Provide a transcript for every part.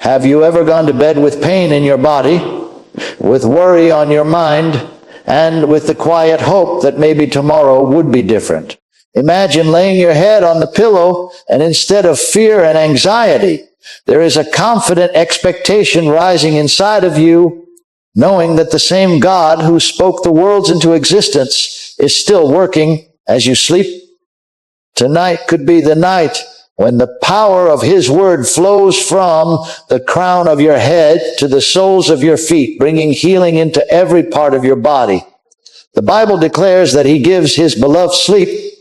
Have you ever gone to bed with pain in your body, with worry on your mind, and with the quiet hope that maybe tomorrow would be different? Imagine laying your head on the pillow, and instead of fear and anxiety, there is a confident expectation rising inside of you, knowing that the same God who spoke the worlds into existence is still working as you sleep. Tonight could be the night when the power of His Word flows from the crown of your head to the soles of your feet, bringing healing into every part of your body. The Bible declares that He gives His beloved sleep,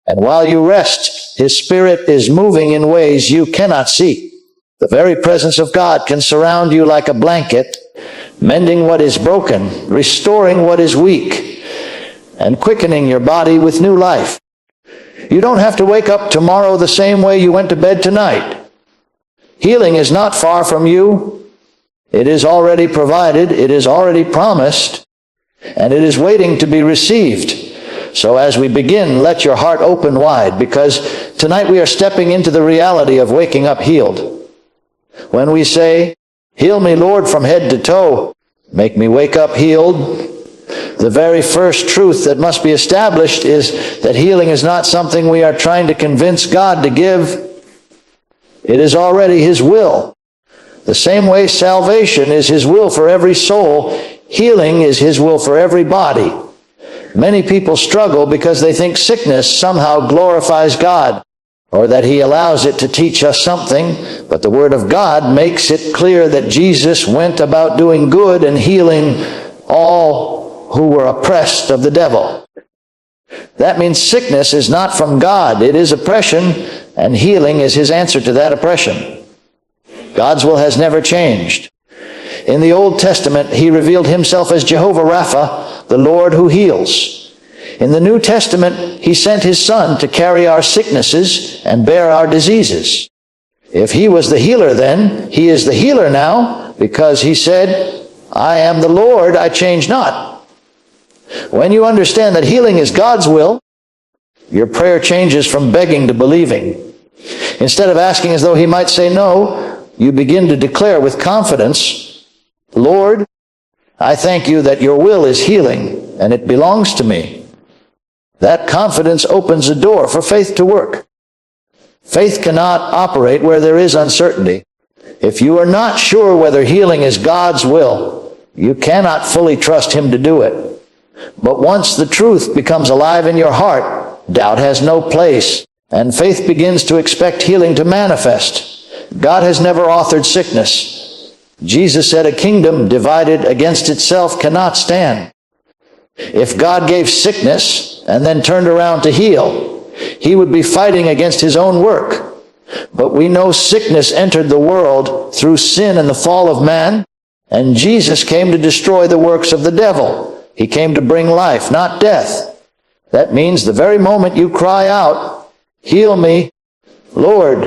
and while you rest, His Spirit is moving in ways you cannot see. The very presence of God can surround you like a blanket, mending what is broken, restoring what is weak, and quickening your body with new life. You don't have to wake up tomorrow the same way you went to bed tonight. Healing is not far from you. It is already provided, it is already promised, and it is waiting to be received. So as we begin, let your heart open wide, because tonight we are stepping into the reality of waking up healed. When we say, "Heal me, Lord, from head to toe, make me wake up healed," the very first truth that must be established is that healing is not something we are trying to convince God to give. It is already His will. The same way salvation is His will for every soul, healing is His will for every body. Many people struggle because they think sickness somehow glorifies God, or that He allows it to teach us something, but the Word of God makes it clear that Jesus went about doing good and healing all who were oppressed of the devil. That means sickness is not from God. It is oppression, and healing is His answer to that oppression. God's will has never changed. In the Old Testament, He revealed Himself as Jehovah Rapha, the Lord who heals. In the New Testament, He sent His Son to carry our sicknesses and bear our diseases. If He was the healer then, He is the healer now, because He said, "I am the Lord, I change not." When you understand that healing is God's will, your prayer changes from begging to believing. Instead of asking as though He might say no, you begin to declare with confidence, "Lord, I thank You that Your will is healing, and it belongs to me." That confidence opens a door for faith to work. Faith cannot operate where there is uncertainty. If you are not sure whether healing is God's will, you cannot fully trust Him to do it. But once the truth becomes alive in your heart, doubt has no place, and faith begins to expect healing to manifest. God has never authored sickness. Jesus said a kingdom divided against itself cannot stand. If God gave sickness and then turned around to heal, He would be fighting against His own work. But we know sickness entered the world through sin and the fall of man, and Jesus came to destroy the works of the devil. He came to bring life, not death. That means the very moment you cry out, "Heal me, Lord,"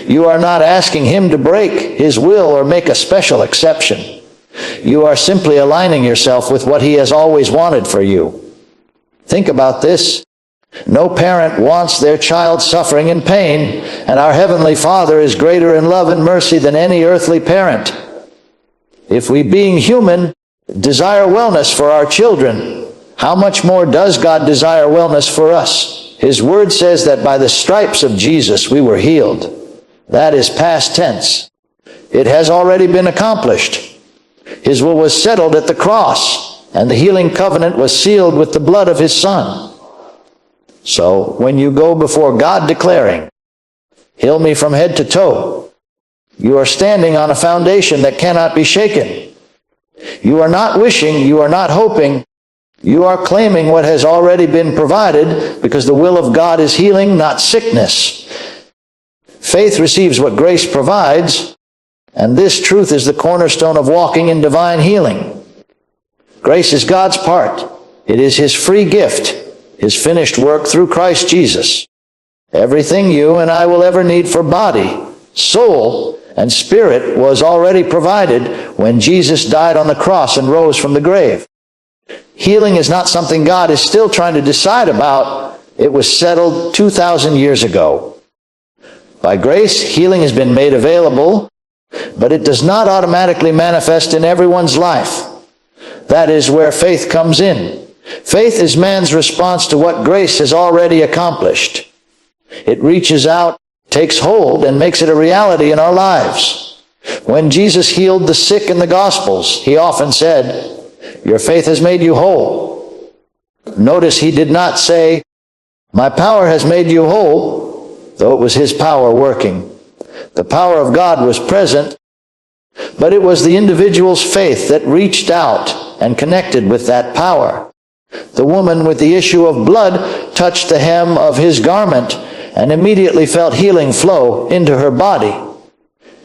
you are not asking Him to break His will or make a special exception. You are simply aligning yourself with what He has always wanted for you. Think about this. No parent wants their child suffering in pain, and our Heavenly Father is greater in love and mercy than any earthly parent. If we, being human, desire wellness for our children, how much more does God desire wellness for us? His Word says that by the stripes of Jesus we were healed. That is past tense. It has already been accomplished. His will was settled at the cross, and the healing covenant was sealed with the blood of His Son. So when you go before God declaring, "Heal me from head to toe," you are standing on a foundation that cannot be shaken. You are not wishing, you are not hoping, you are claiming what has already been provided, because the will of God is healing, not sickness. Faith receives what grace provides, and this truth is the cornerstone of walking in divine healing. Grace is God's part. It is His free gift, His finished work through Christ Jesus. Everything you and I will ever need for body, soul, and spirit was already provided when Jesus died on the cross and rose from the grave. Healing is not something God is still trying to decide about. It was settled 2,000 years ago. By grace, healing has been made available, but it does not automatically manifest in everyone's life. That is where faith comes in. Faith is man's response to what grace has already accomplished. It reaches out, takes hold, and makes it a reality in our lives. When Jesus healed the sick in the Gospels, he often said, "Your faith has made you whole." Notice he did not say, "My power has made you whole," though it was his power working. The power of God was present, but it was the individual's faith that reached out and connected with that power. The woman with the issue of blood touched the hem of his garment and immediately felt healing flow into her body.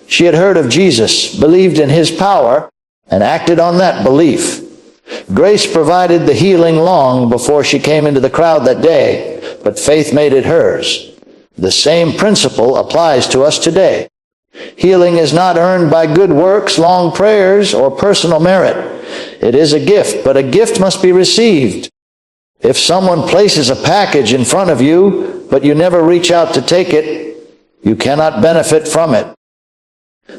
She had heard of Jesus, believed in his power, and acted on that belief. Grace provided the healing long before she came into the crowd that day, but faith made it hers. The same principle applies to us today. Healing is not earned by good works, long prayers, or personal merit. It is a gift, but a gift must be received. If someone places a package in front of you, but you never reach out to take it, you cannot benefit from it.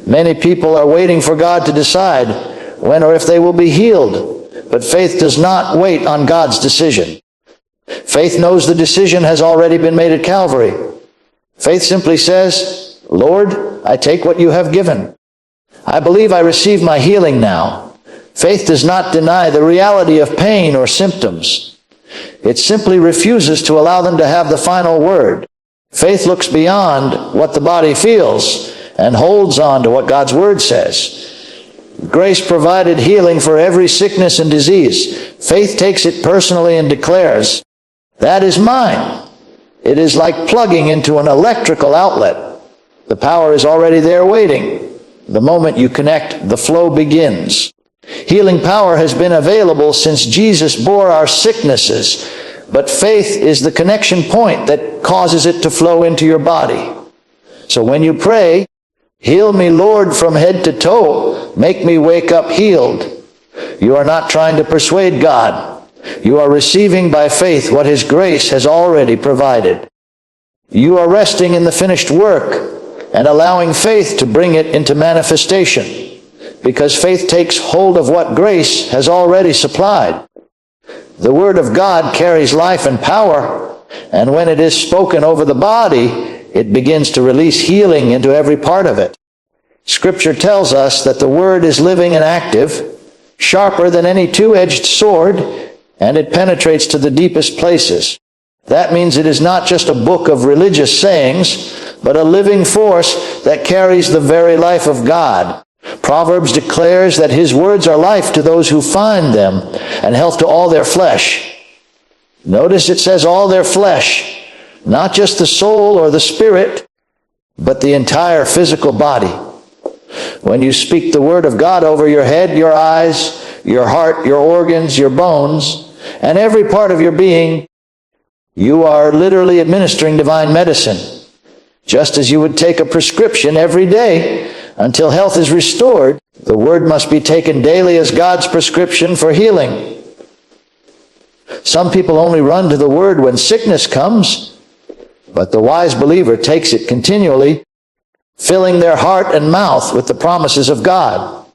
Many people are waiting for God to decide when or if they will be healed, but faith does not wait on God's decision. Faith knows the decision has already been made at Calvary. Faith simply says, "Lord, I take what you have given. I believe I receive my healing now." Faith does not deny the reality of pain or symptoms. It simply refuses to allow them to have the final word. Faith looks beyond what the body feels and holds on to what God's word says. Grace provided healing for every sickness and disease. Faith takes it personally and declares, "That is mine." It is like plugging into an electrical outlet. The power is already there waiting. The moment you connect, the flow begins. Healing power has been available since Jesus bore our sicknesses, but faith is the connection point that causes it to flow into your body. So when you pray, "Heal me, Lord, from head to toe, make me wake up healed," you are not trying to persuade God. You are receiving by faith what his grace has already provided. You are resting in the finished work and allowing faith to bring it into manifestation, because faith takes hold of what grace has already supplied. The Word of God carries life and power, and when it is spoken over the body, it begins to release healing into every part of it. Scripture tells us that the Word is living and active, sharper than any two-edged sword, and it penetrates to the deepest places. That means it is not just a book of religious sayings, but a living force that carries the very life of God. Proverbs declares that his words are life to those who find them and health to all their flesh. Notice it says all their flesh, not just the soul or the spirit, but the entire physical body. When you speak the word of God over your head, your eyes, your heart, your organs, your bones, and every part of your being, you are literally administering divine medicine. Just as you would take a prescription every day until health is restored, the word must be taken daily as God's prescription for healing. Some people only run to the word when sickness comes, but the wise believer takes it continually, filling their heart and mouth with the promises of God.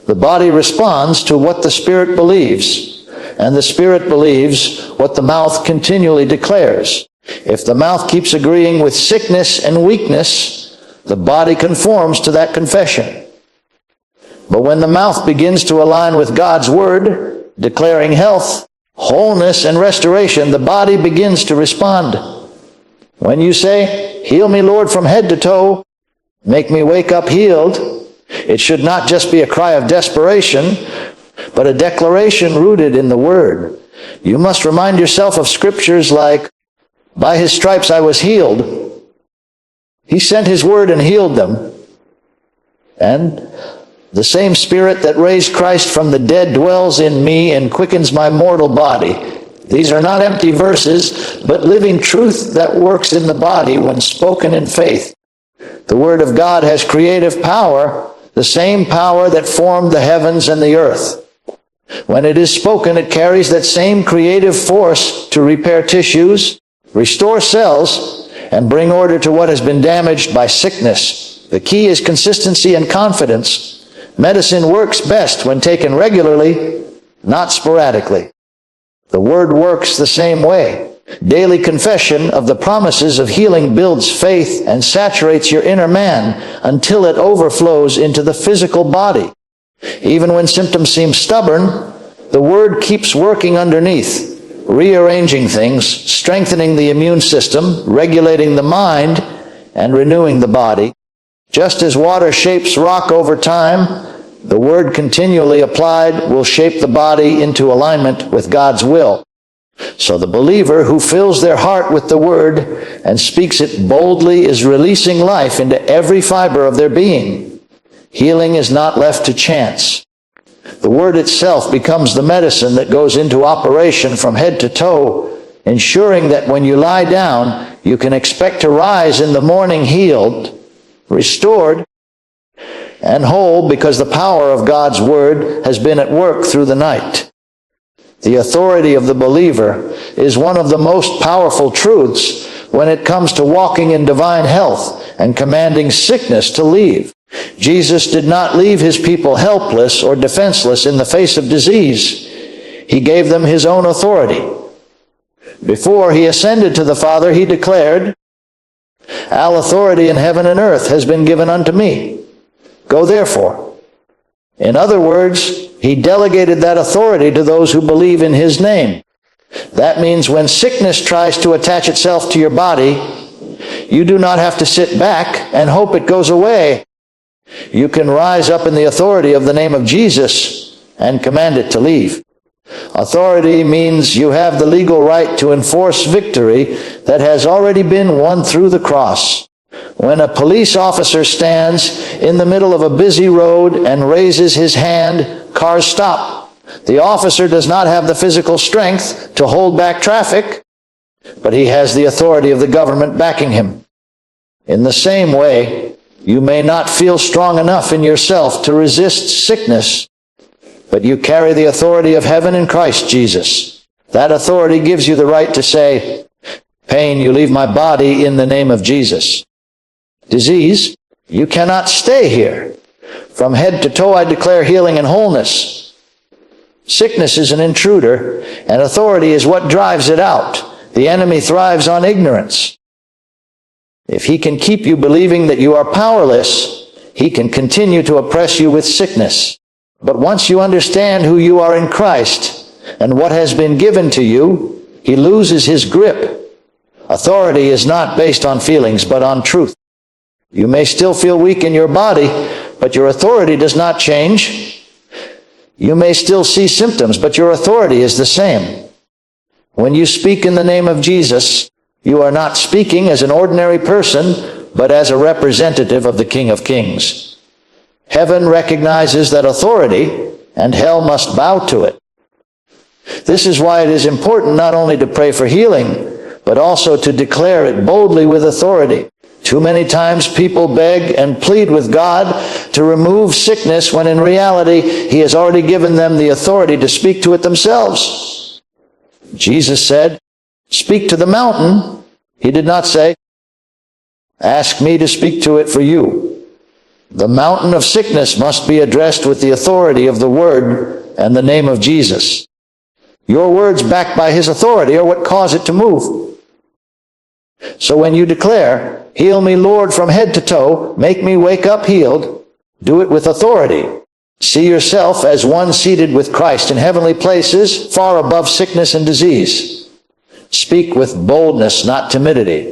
The body responds to what the spirit believes, and the spirit believes what the mouth continually declares. If the mouth keeps agreeing with sickness and weakness, the body conforms to that confession. But when the mouth begins to align with God's word, declaring health, wholeness, and restoration, the body begins to respond. When you say, "Heal me, Lord, from head to toe, make me wake up healed," it should not just be a cry of desperation, but a declaration rooted in the word. You must remind yourself of scriptures like, "By his stripes I was healed." He sent his word and healed them. And the same spirit that raised Christ from the dead dwells in me and quickens my mortal body. These are not empty verses, but living truth that works in the body when spoken in faith. The word of God has creative power, the same power that formed the heavens and the earth. When it is spoken, it carries that same creative force to repair tissues, restore cells, and bring order to what has been damaged by sickness, The key is consistency and confidence. Medicine works best when taken regularly, not sporadically. The Word works the same way. Daily confession of the promises of healing builds faith and saturates your inner man until it overflows into the physical body. Even when symptoms seem stubborn, the Word keeps working underneath, rearranging things, strengthening the immune system, regulating the mind, and renewing the body. Just as water shapes rock over time, the Word continually applied will shape the body into alignment with God's will. So the believer who fills their heart with the Word and speaks it boldly is releasing life into every fiber of their being. Healing is not left to chance. The Word itself becomes the medicine that goes into operation from head to toe, ensuring that when you lie down, you can expect to rise in the morning healed, restored, and whole, because the power of God's Word has been at work through the night. The authority of the believer is one of the most powerful truths when it comes to walking in divine health and commanding sickness to leave. Jesus did not leave his people helpless or defenseless in the face of disease. He gave them his own authority. Before he ascended to the Father, he declared, "All authority in heaven and earth has been given unto me. Go therefore." In other words, he delegated that authority to those who believe in his name. That means when sickness tries to attach itself to your body, you do not have to sit back and hope it goes away. You can rise up in the authority of the name of Jesus and command it to leave. Authority means you have the legal right to enforce victory that has already been won through the cross. When a police officer stands in the middle of a busy road and raises his hand, cars stop. The officer does not have the physical strength to hold back traffic, but he has the authority of the government backing him. In the same way, you may not feel strong enough in yourself to resist sickness, but you carry the authority of heaven in Christ Jesus. That authority gives you the right to say, "Pain, you leave my body in the name of Jesus." Disease, you cannot stay here. From head to toe I declare healing and wholeness. Sickness is an intruder, and authority is what drives it out. The enemy thrives on ignorance. If he can keep you believing that you are powerless, he can continue to oppress you with sickness. But once you understand who you are in Christ and what has been given to you, he loses his grip. Authority is not based on feelings, but on truth. You may still feel weak in your body, but your authority does not change. You may still see symptoms, but your authority is the same. When you speak in the name of Jesus, you are not speaking as an ordinary person, but as a representative of the King of Kings. Heaven recognizes that authority, and hell must bow to it. This is why it is important not only to pray for healing, but also to declare it boldly with authority. Too many times people beg and plead with God to remove sickness when in reality he has already given them the authority to speak to it themselves. Jesus said, "Speak to the mountain." He did not say, "Ask me to speak to it for you." The mountain of sickness must be addressed with the authority of the Word and the name of Jesus. Your words backed by his authority are what cause it to move. So when you declare, "Heal me, Lord, from head to toe, make me wake up healed," do it with authority. See yourself as one seated with Christ in heavenly places, far above sickness and disease. Speak with boldness, not timidity.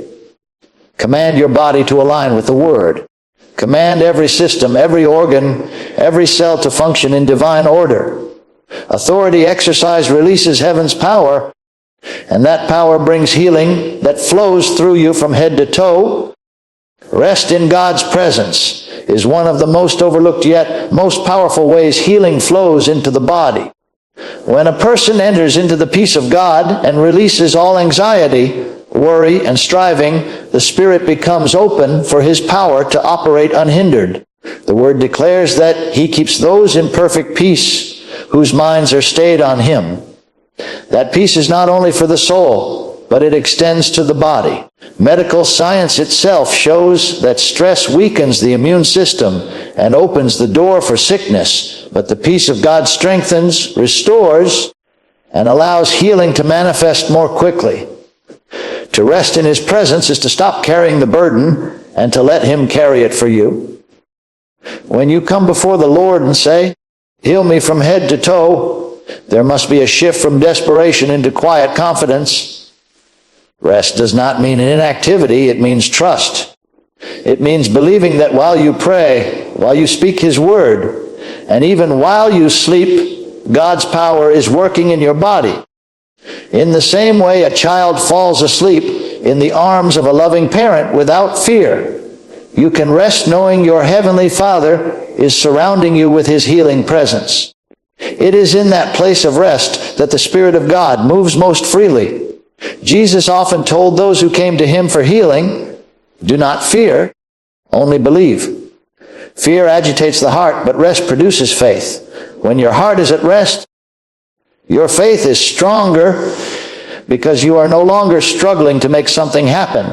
Command your body to align with the Word. Command every system, every organ, every cell to function in divine order. Authority exercise releases heaven's power, and that power brings healing that flows through you from head to toe. Rest in God's presence is one of the most overlooked yet most powerful ways healing flows into the body. When a person enters into the peace of God and releases all anxiety, worry, and striving, the spirit becomes open for his power to operate unhindered. The Word declares that he keeps those in perfect peace whose minds are stayed on him. That peace is not only for the soul, but it extends to the body. Medical science itself shows that stress weakens the immune system and opens the door for sickness, but the peace of God strengthens, restores, and allows healing to manifest more quickly. To rest in His presence is to stop carrying the burden and to let Him carry it for you. When you come before the Lord and say, "Heal me from head to toe," there must be a shift from desperation into quiet confidence. Rest does not mean inactivity, it means trust. It means believing that while you pray, while you speak His word, and even while you sleep, God's power is working in your body. In the same way a child falls asleep in the arms of a loving parent without fear, you can rest knowing your Heavenly Father is surrounding you with His healing presence. It is in that place of rest that the Spirit of God moves most freely. Jesus often told those who came to Him for healing, "Do not fear, only believe." Fear agitates the heart, but rest produces faith. When your heart is at rest, your faith is stronger because you are no longer struggling to make something happen.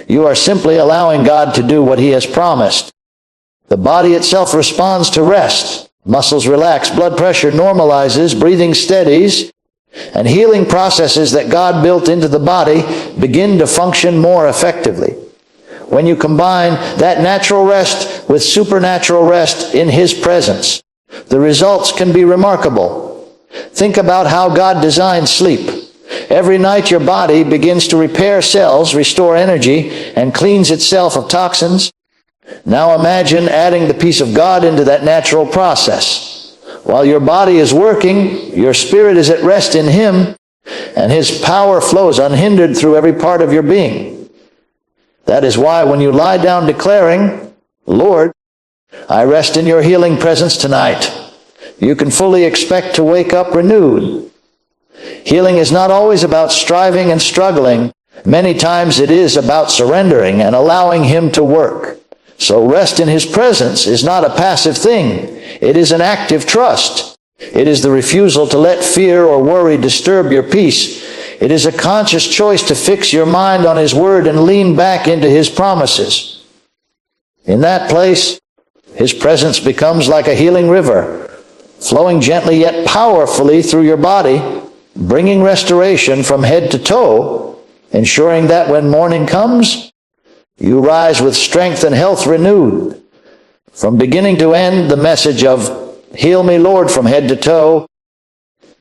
You are simply allowing God to do what He has promised. The body itself responds to rest. Muscles relax, blood pressure normalizes, breathing steadies, and healing processes that God built into the body begin to function more effectively. When you combine that natural rest with supernatural rest in His presence, the results can be remarkable. Think about how God designed sleep. Every night your body begins to repair cells, restore energy, and cleans itself of toxins. Now imagine adding the peace of God into that natural process. While your body is working, your spirit is at rest in Him, and His power flows unhindered through every part of your being. That is why when you lie down declaring, "Lord, I rest in your healing presence tonight," you can fully expect to wake up renewed. Healing is not always about striving and struggling. Many times it is about surrendering and allowing Him to work. So rest in His presence is not a passive thing. It is an active trust. It is the refusal to let fear or worry disturb your peace. It is a conscious choice to fix your mind on His word and lean back into His promises. In that place, His presence becomes like a healing river, flowing gently yet powerfully through your body, bringing restoration from head to toe, ensuring that when morning comes, you rise with strength and health renewed. From beginning to end, the message of "Heal me, Lord, from head to toe,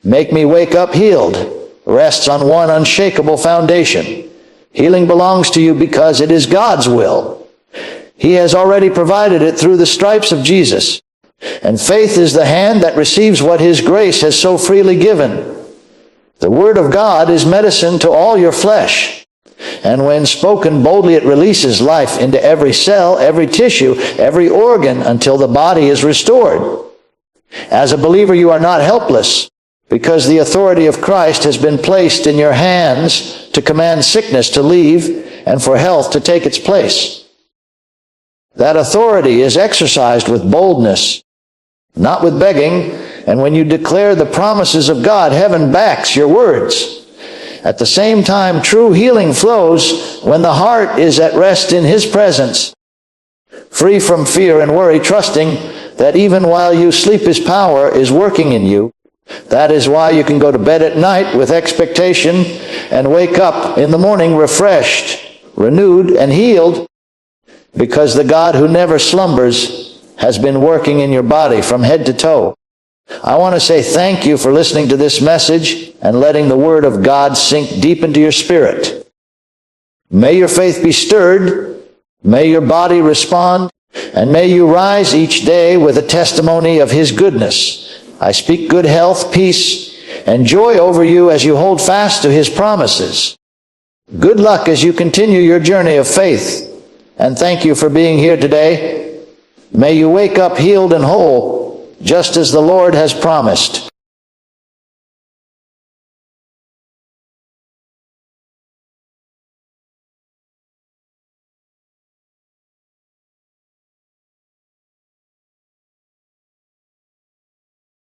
make me wake up healed," rests on one unshakable foundation. Healing belongs to you because it is God's will. He has already provided it through the stripes of Jesus. And faith is the hand that receives what His grace has so freely given. The Word of God is medicine to all your flesh. And when spoken boldly, it releases life into every cell, every tissue, every organ until the body is restored. As a believer, you are not helpless because the authority of Christ has been placed in your hands to command sickness to leave and for health to take its place. That authority is exercised with boldness, not with begging, and when you declare the promises of God, heaven backs your words. At the same time, true healing flows when the heart is at rest in His presence, free from fear and worry, trusting that even while you sleep, His power is working in you. That is why you can go to bed at night with expectation and wake up in the morning refreshed, renewed, and healed, because the God who never slumbers has been working in your body from head to toe. I want to say thank you for listening to this message and letting the Word of God sink deep into your spirit. May your faith be stirred, may your body respond, and may you rise each day with a testimony of His goodness. I speak good health, peace, and joy over you as you hold fast to His promises. Good luck as you continue your journey of faith, and thank you for being here today. May you wake up healed and whole, just as the Lord has promised.